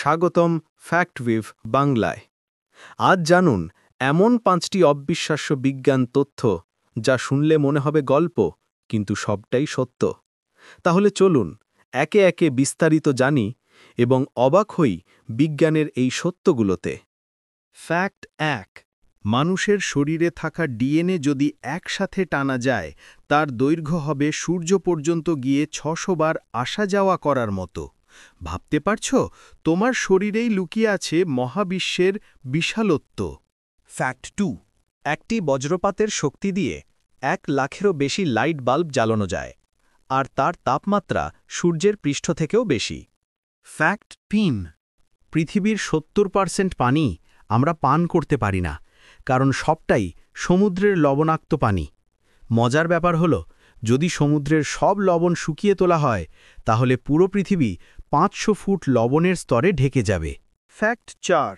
স্বাগতম ফ্যাক্টউইভ বাংলায়। আজ জানুন এমন 5টি অবিশ্বাস্য বিজ্ঞান তথ্য যা শুনলে মনে হবে গল্প, কিন্তু সবটাই সত্য। তাহলে চলুন একে একে বিস্তারিত জানি এবং অবাক হই বিজ্ঞানের এই সত্যগুলোতে। ফ্যাক্ট 1। মানুষের শরীরে থাকা ডিএনএ যদি একসাথে টানা যায়, তার দৈর্ঘ্য হবে সূর্য পর্যন্ত গিয়ে 600 বার আসা যাওয়া করার মতো। ভাবতে পারছ, তোমার শরীরেই লুকিয়ে আছে মহাবিশ্বের বিশালত্ব। ফ্যাক্ট 2। একটি বজ্রপাতের শক্তি দিয়ে 1,00,000-এরও বেশি লাইট বাল্ব জ্বালানো যায়, আর তার তাপমাত্রা সূর্যের পৃষ্ঠ থেকেও বেশি। ফ্যাক্ট 3। পৃথিবীর 70% পানি আমরা পান করতে পারি না, কারণ সবটাই সমুদ্রের লবণাক্ত পানি। মজার ব্যাপার হল, যদি সমুদ্রের সব লবণ শুকিয়ে তোলা হয়, তাহলে পুরো পৃথিবী 500 ফুট লবণের স্তরে ঢেকে যাবে। ফ্যাক্ট 4।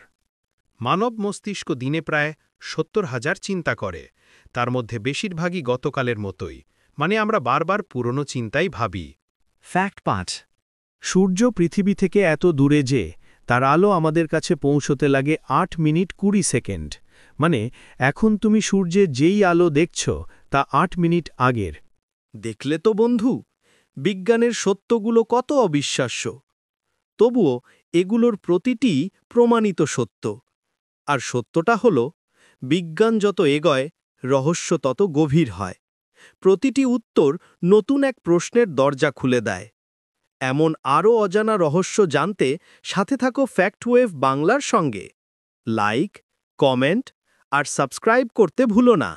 মানব মস্তিষ্ক দিনে প্রায় 70,000 চিন্তা করে, তার মধ্যে বেশিরভাগই গতকালের মতোই, মানে আমরা বারবার পুরনো চিন্তাই ভাবি। ফ্যাক্ট 5। সূর্য পৃথিবী থেকে এত দূরে যে তার আলো আমাদের কাছে পৌঁছতে লাগে 8 মিনিট 20 সেকেন্ড। মানে এখন তুমি সূর্যে যেই আলো দেখছ তা 8 মিনিট আগের। দেখলে তো বন্ধু, বিজ্ঞানের সত্যগুলো কত অবিশ্বাস্য। তবুও এগুলোর প্রতিটি প্রমাণিত সত্য। আর সত্যটা হল, বিজ্ঞান যত এগোয়, রহস্য তত গভীর হয়। প্রতিটি উত্তর নতুন এক প্রশ্নের দরজা খুলে দেয়। এমন আরও অজানা রহস্য জানতে সাথে থাকো ফ্যাক্টওয়েভ বাংলার সঙ্গে। লাইক, কমেন্ট আর সাবস্ক্রাইব করতে ভুলো না।